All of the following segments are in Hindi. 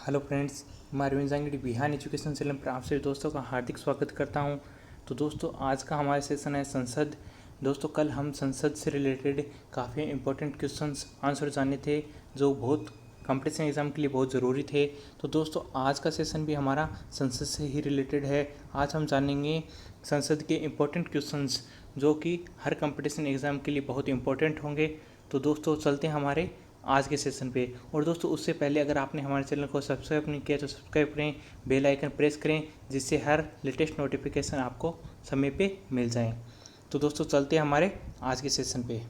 हेलो फ्रेंड्स, मैं अरविंद जांगड़ी बिहान एजुकेशन चैनल पर आप सभी दोस्तों का हार्दिक स्वागत करता हूं। तो दोस्तों, आज का हमारा सेशन है संसद। दोस्तों, कल हम संसद से रिलेटेड काफ़ी इंपॉर्टेंट क्वेश्चंस आंसर जाने थे जो बहुत कंपटीशन एग्ज़ाम के लिए बहुत ज़रूरी थे। तो दोस्तों, आज का सेशन भी हमारा संसद से ही रिलेटेड है। आज हम जानेंगे संसद के इम्पोर्टेंट क्वेश्चंस जो कि हर कंपटीशन एग्ज़ाम के लिए बहुत इंपॉर्टेंट होंगे। तो दोस्तों, चलते हैं हमारे आज के सेशन पे। और दोस्तों, उससे पहले अगर आपने हमारे चैनल को सब्सक्राइब नहीं किया तो सब्सक्राइब करें, बेल आइकन प्रेस करें, जिससे हर लेटेस्ट नोटिफिकेशन आपको समय पे मिल जाए। तो दोस्तों, चलते हैं हमारे आज के सेशन पे।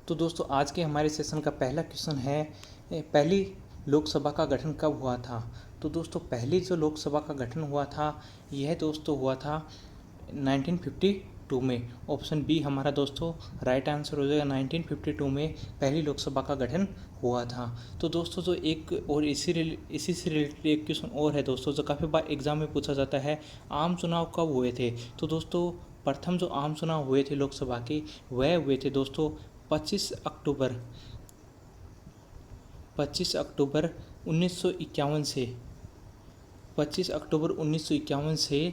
तो दोस्तों, आज के हमारे सेशन का पहला क्वेश्चन है, पहली लोकसभा का गठन कब हुआ था। तो दोस्तों, पहली जो लोकसभा का गठन हुआ था यह दोस्तों हुआ था 1952 में। ऑप्शन बी हमारा दोस्तों राइट आंसर हो जाएगा। 1952 में पहली लोकसभा का गठन हुआ था। तो दोस्तों, जो एक और इसी से रिलेटेड एक क्वेश्चन और है दोस्तों, जो काफ़ी बार एग्जाम में पूछा जाता है, आम चुनाव कब हुए थे। तो दोस्तों, प्रथम जो आम चुनाव हुए थे लोकसभा के वह हुए थे दोस्तों 25 अक्टूबर 1951 से 25 अक्टूबर 1951 से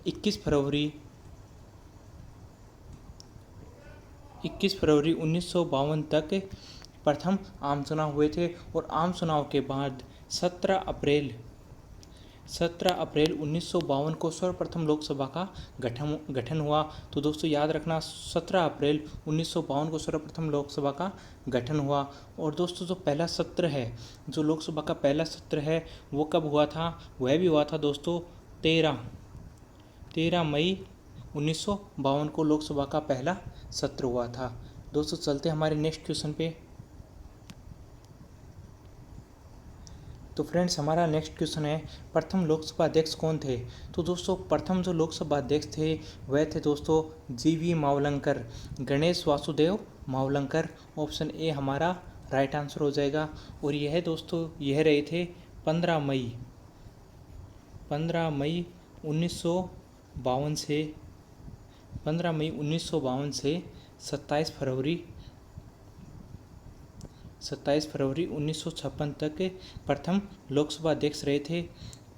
21 फरवरी 1952 तक प्रथम आम चुनाव हुए थे। और आम चुनाव के बाद 17 अप्रैल 1952 को सर्वप्रथम लोकसभा का गठन हुआ। तो दोस्तों, याद रखना 17 अप्रैल 1952 को सर्वप्रथम लोकसभा का गठन हुआ। और दोस्तों, जो पहला सत्र है, जो लोकसभा का पहला सत्र है वो कब हुआ था। वह भी हुआ था दोस्तों 13 मई 1952 को लोकसभा का पहला सत्र हुआ था। दोस्तों, चलते हमारे नेक्स्ट क्वेश्चन पे। तो फ्रेंड्स, हमारा नेक्स्ट क्वेश्चन है, प्रथम लोकसभा अध्यक्ष कौन थे। तो दोस्तों, प्रथम जो लोकसभा अध्यक्ष थे वह थे दोस्तों जीवी मावलंकर, गणेश वासुदेव मावलंकर। ऑप्शन ए हमारा राइट आंसर हो जाएगा। और यह दोस्तों यह रहे थे 15 मई 1952 से 27 फरवरी 1956 तक प्रथम लोकसभा अध्यक्ष रहे थे।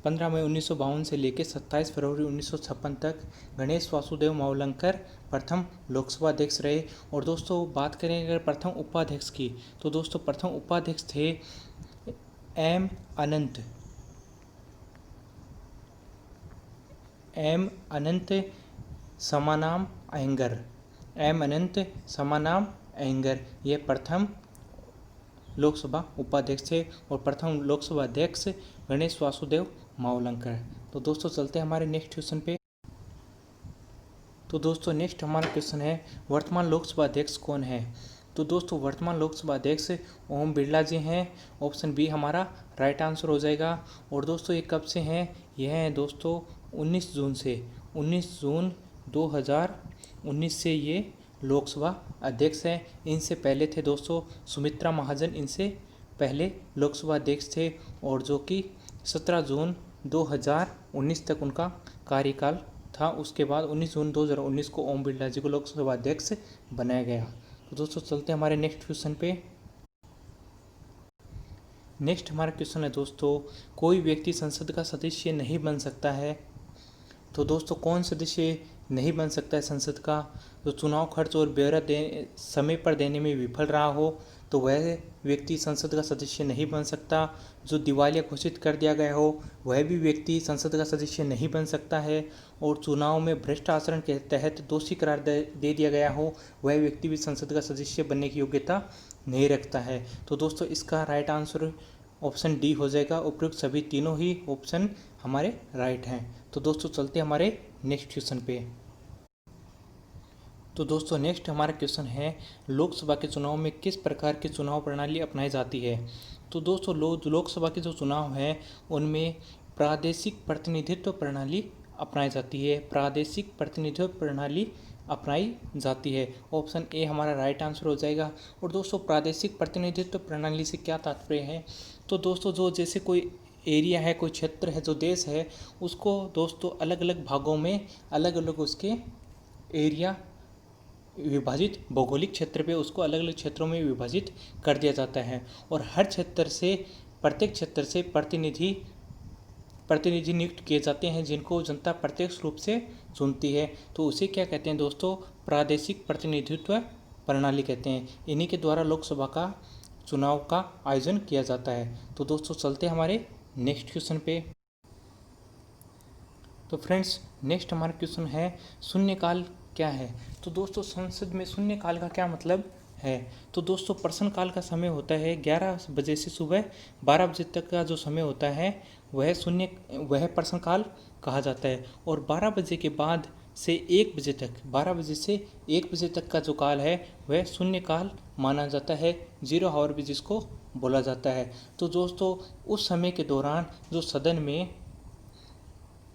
15 मई 1952 से लेकर 27 फरवरी 1956 तक गणेश वासुदेव मावलंकर प्रथम लोकसभा अध्यक्ष रहे। और दोस्तों, बात करें अगर प्रथम उपाध्यक्ष की, तो दोस्तों प्रथम उपाध्यक्ष थे एम अनंत समानाम अयंगर ये प्रथम लोकसभा उपाध्यक्ष थे। और प्रथम लोकसभा अध्यक्ष गणेश वासुदेव मावलंकर। तो दोस्तों, चलते हैं हमारे नेक्स्ट क्वेश्चन पे। तो दोस्तों, नेक्स्ट हमारा क्वेश्चन है, वर्तमान लोकसभा अध्यक्ष कौन है। तो दोस्तों, वर्तमान लोकसभा अध्यक्ष ओम बिरला जी हैं। ऑप्शन बी हमारा राइट आंसर हो जाएगा। और दोस्तों, ये कब से हैं, यह है दोस्तों 19 जून 2019 से ये लोकसभा अध्यक्ष हैं। इनसे पहले थे दोस्तों सुमित्रा महाजन, इनसे पहले लोकसभा अध्यक्ष थे। और जो कि 17 जून 2019 तक उनका कार्यकाल था। उसके बाद 19 जून 2019 को ओम बिरला जी को लोकसभा अध्यक्ष बनाया गया। तो दोस्तों, चलते हैं हमारे नेक्स्ट क्वेश्चन पे। नेक्स्ट हमारा क्वेश्चन है दोस्तों, कोई व्यक्ति संसद का सदस्य नहीं बन सकता है। तो दोस्तों, कौन सदस्य नहीं बन सकता है संसद का। जो चुनाव खर्च और ब्यौरा समय पर देने में विफल रहा हो तो वह व्यक्ति संसद का सदस्य नहीं बन सकता। जो दिवालिया घोषित कर दिया गया हो वह भी व्यक्ति संसद का सदस्य नहीं बन सकता है। और चुनाव में भ्रष्ट आचरण के तहत दोषी करार दे दिया गया हो वह व्यक्ति भी संसद का सदस्य बनने की योग्यता नहीं रखता है। तो दोस्तों, इसका राइट आंसर ऑप्शन डी हो जाएगा। उपयुक्त सभी तीनों ही ऑप्शन हमारे राइट हैं। तो दोस्तों, चलते हमारे नेक्स्ट क्वेश्चन पे। तो दोस्तों, नेक्स्ट हमारा क्वेश्चन है, लोकसभा के चुनाव में किस प्रकार की चुनाव प्रणाली अपनाई जाती है। तो दोस्तों, लोकसभा के जो चुनाव हैं उनमें प्रादेशिक प्रतिनिधित्व प्रणाली अपनाई जाती है। प्रादेशिक प्रतिनिधित्व प्रणाली अपनाई जाती है। ऑप्शन ए हमारा राइट आंसर हो जाएगा। और दोस्तों, प्रादेशिक प्रतिनिधित्व प्रणाली से क्या तात्पर्य है। तो दोस्तों, जो जैसे कोई एरिया है, कोई क्षेत्र है, जो देश है, उसको दोस्तों अलग अलग भागों में अलग अलग उसके विभाजित भौगोलिक क्षेत्र पे उसको अलग अलग क्षेत्रों में विभाजित कर दिया जाता है और हर क्षेत्र से प्रत्येक क्षेत्र से प्रतिनिधि नियुक्त किए जाते हैं जिनको जनता प्रत्यक्ष रूप से चुनती है। तो उसे क्या कहते हैं दोस्तों, प्रादेशिक प्रतिनिधित्व प्रणाली कहते हैं। इन्हीं के द्वारा लोकसभा का चुनाव का आयोजन किया जाता है। तो दोस्तों चलते हमारे नेक्स्ट क्वेश्चन पे। तो फ्रेंड्स नेक्स्ट हमारा क्वेश्चन है शून्यकाल क्या है। तो दोस्तों संसद में शून्यकाल का क्या मतलब है। तो दोस्तों प्रश्नकाल का समय होता है 11 बजे से सुबह 12 बजे तक का जो समय होता है वह प्रश्नकाल कहा जाता है। और 12 बजे के बाद से 1 बजे तक 12 बजे से 1 बजे तक का जो काल है वह शून्यकाल माना जाता है, 0 आवर भी जिसको बोला जाता है। तो दोस्तों उस समय के दौरान जो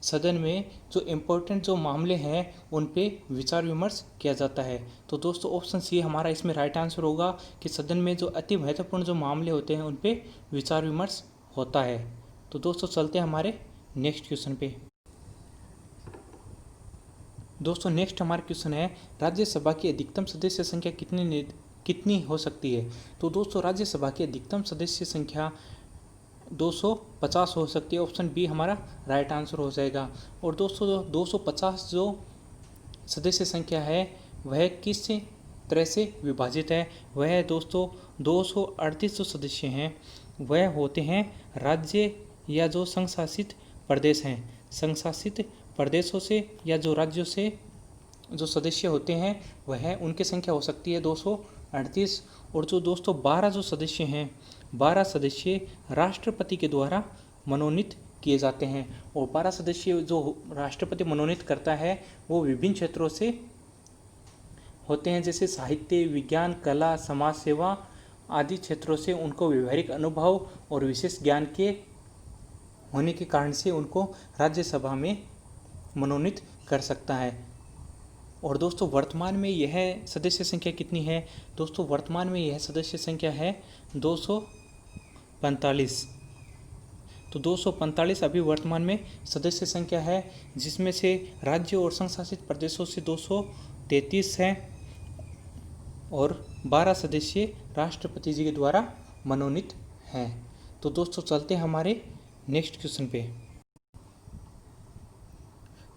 सदन में जो इम्पोर्टेंट जो मामले हैं उन पे विचार विमर्श किया जाता है। तो दोस्तों ऑप्शन सी हमारा इसमें राइट आंसर होगा कि सदन में जो अति महत्वपूर्ण जो मामले होते हैं उन पे विचार विमर्श होता है। तो दोस्तों चलते हैं हमारे नेक्स्ट क्वेश्चन पे। दोस्तों नेक्स्ट हमारा क्वेश्चन है राज्यसभा की अधिकतम सदस्य संख्या कितनी हो सकती है। तो दोस्तों राज्यसभा की अधिकतम सदस्य संख्या 250 हो सकती है। ऑप्शन बी हमारा राइट आंसर हो जाएगा। और दोस्तों 250 जो सदस्य संख्या है वह किस तरह से विभाजित है, वह दोस्तों 238 जो सदस्य हैं वह होते हैं राज्य या जो संघ शासित प्रदेश हैं। संघ शासित प्रदेशों से या जो राज्यों से जो सदस्य होते हैं वह उनकी संख्या हो सकती है 238। और जो दोस्तों 12 जो सदस्य हैं 12 सदस्य राष्ट्रपति के द्वारा मनोनीत किए जाते हैं। और 12 सदस्य जो राष्ट्रपति मनोनीत करता है वो विभिन्न क्षेत्रों से होते हैं, जैसे साहित्य, विज्ञान, कला, समाज सेवा आदि क्षेत्रों से उनको व्यवहारिक अनुभव और विशेष ज्ञान के होने के कारण से उनको राज्यसभा में मनोनीत कर सकता है। और दोस्तों वर्तमान में यह सदस्य संख्या कितनी है। दोस्तों वर्तमान में यह सदस्य संख्या है 245। तो 245 अभी वर्तमान में सदस्य संख्या है, जिसमें से राज्य और संघ शासित प्रदेशों से 233 हैं और 12 सदस्य राष्ट्रपति जी के द्वारा मनोनीत हैं। तो दोस्तों चलते हैं हमारे नेक्स्ट क्वेश्चन पे।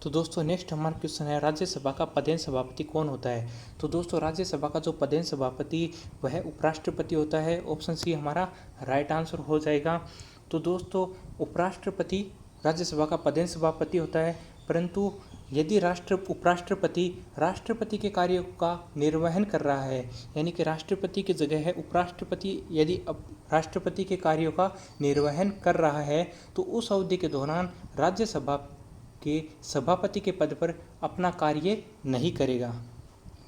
तो दोस्तों नेक्स्ट हमारा क्वेश्चन है राज्यसभा का पदेन सभापति कौन होता है। तो दोस्तों राज्यसभा का जो पदेन सभापति वह उपराष्ट्रपति होता है। ऑप्शन सी हमारा राइट आंसर हो जाएगा। तो दोस्तों उपराष्ट्रपति राज्यसभा का पदेन सभापति होता है, परंतु यदि उपराष्ट्रपति राष्ट्रपति के कार्यों का निर्वहन कर रहा है, यानी कि राष्ट्रपति की जगह है उपराष्ट्रपति यदि अब राष्ट्रपति के कार्यों का निर्वहन कर रहा है तो उस अवधि के दौरान राज्यसभा के सभापति के पद पर अपना कार्य नहीं करेगा।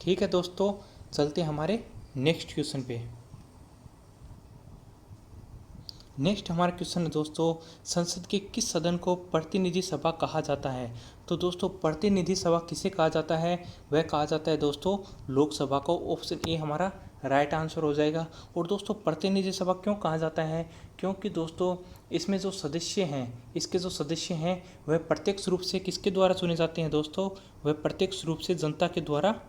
ठीक है दोस्तों चलते हमारे नेक्स्ट क्वेश्चन पे। नेक्स्ट हमारा क्वेश्चन है दोस्तों संसद के किस सदन को प्रतिनिधि सभा कहा जाता है। तो दोस्तों प्रतिनिधि सभा किसे कहा जाता है, वह कहा जाता है दोस्तों लोकसभा को। ऑप्शन ए हमारा राइट आंसर हो जाएगा। और दोस्तों प्रतिनिधि सभा क्यों कहा जाता है, क्योंकि दोस्तों इसमें जो सदस्य हैं इसके जो सदस्य हैं वह प्रत्यक्ष रूप से किसके द्वारा चुने जाते हैं दोस्तों, वह प्रत्यक्ष रूप से जनता के द्वारा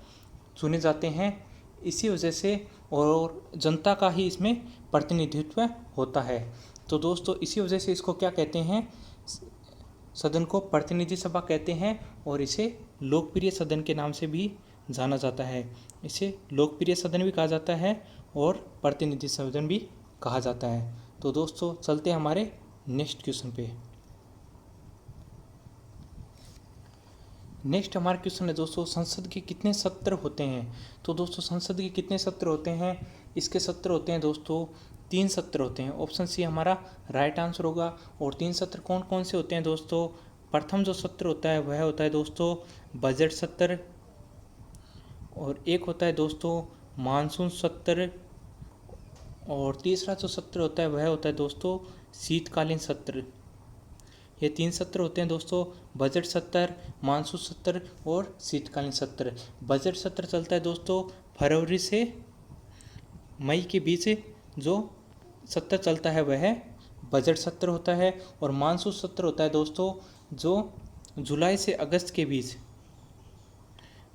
चुने जाते हैं। इसी वजह से और जनता का ही इसमें प्रतिनिधित्व होता है। तो दोस्तों इसी वजह से इसको क्या कहते हैं, सदन को प्रतिनिधि सभा कहते हैं और इसे लोकप्रिय सदन के नाम से भी जाना जाता है। इसे लोकप्रिय सदन भी कहा जाता है और प्रतिनिधि सदन भी कहा जाता है। तो दोस्तों चलते हैं हमारे नेक्स्ट क्वेश्चन पे। नेक्स्ट हमारा क्वेश्चन है दोस्तों संसद के कितने सत्र होते हैं। तो दोस्तों संसद के कितने सत्र होते हैं, इसके सत्र होते हैं दोस्तों 3 सत्र होते हैं। ऑप्शन सी हमारा राइट आंसर होगा। और 3 सत्र कौन कौन से होते हैं दोस्तों, प्रथम जो सत्र होता है वह होता है दोस्तों बजट सत्र, और एक होता है दोस्तों मानसून सत्र, और तीसरा जो सत्र होता है वह होता है दोस्तों शीतकालीन सत्र। ये 3 सत्र होते हैं दोस्तों बजट सत्र, मानसून सत्र और शीतकालीन सत्र। बजट सत्र चलता है दोस्तों फरवरी से मई के बीच जो सत्र चलता है वह बजट सत्र होता है। और मानसून सत्र होता है दोस्तों जो जुलाई से अगस्त के बीच,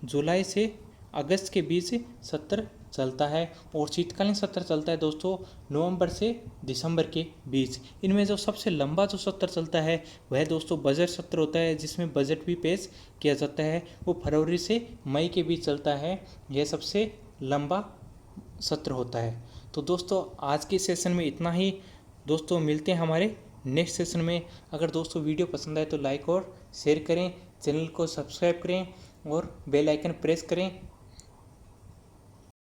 जुलाई से अगस्त के बीच सत्र चलता है और शीतकालीन सत्र चलता है दोस्तों नवंबर से दिसंबर के बीच। इनमें जो सबसे लंबा जो सत्र चलता है वह दोस्तों बजट सत्र होता है, जिसमें बजट भी पेश किया जाता है। वो फरवरी से मई के बीच चलता है। यह सबसे लंबा सत्र होता है। तो दोस्तों आज के सेशन में इतना ही। दोस्तों मिलते हैं हमारे नेक्स्ट सेशन में। अगर दोस्तों वीडियो पसंद आए तो लाइक और शेयर करें, चैनल को सब्सक्राइब करें और बेल आइकन प्रेस करें